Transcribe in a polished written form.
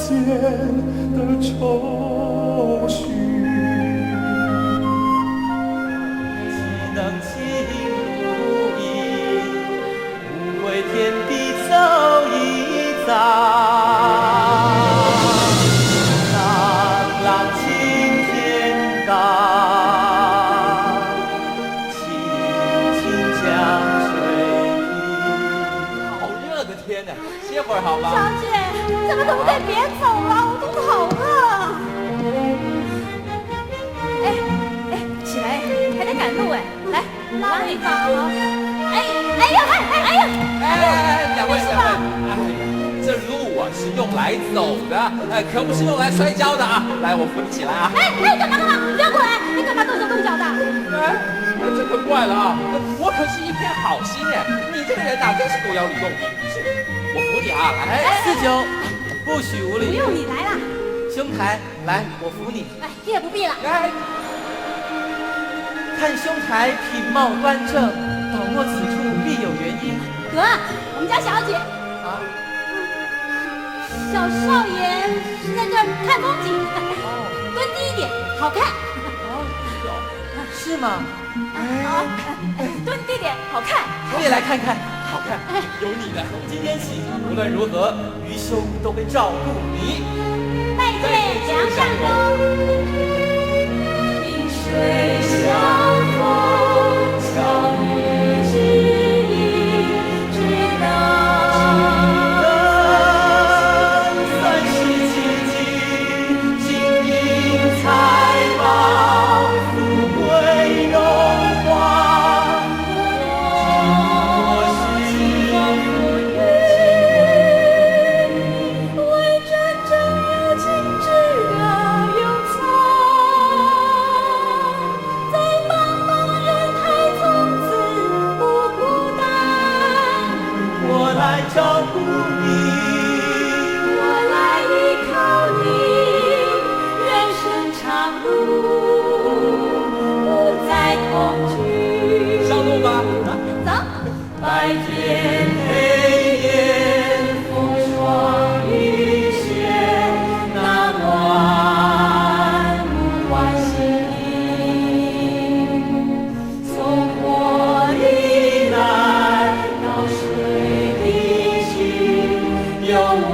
间的愁绪。岂能情如影，无为天地走一遭。朗朗青天高，青青江水平。好热的天呢，歇会儿好吗？小姐，咱们可不可以别走了？我肚子好饿。起来，还得赶路哎！来，拉你吧啊！两位，这路啊是用来走的，可不是用来摔跤的啊！来，我扶你起来啊！干嘛？你不要过来！你干嘛动手动脚的？这可怪了啊！我可是一片好心哎，你这个人哪真是狗咬吕洞宾！是，我扶你啊！来，四九，不许无礼。不用你来了。兄台，来，我扶你。也不必了。来，看兄台品貌端正，倒若此处必有原因。哥，我们家小姐啊，小少爷是在这儿看风景，蹲低一点，好看。是吗？蹲低点，好看。我也来看看。好看，有你的。从今天起，无论如何，愚兄都会照顾你。拜见梁相公。萍水相逢，巧遇知音，只能算是奇迹，金银财宝，富贵荣华。我是为战争有情志的勇藏，在茫茫人海从此不孤单。我来照顾你，我来依靠你，人生长路不再恐惧。上路吧。走，白天黑夜风霜雨雪，那暖目欢喜迎。从火里来到水里去，有我。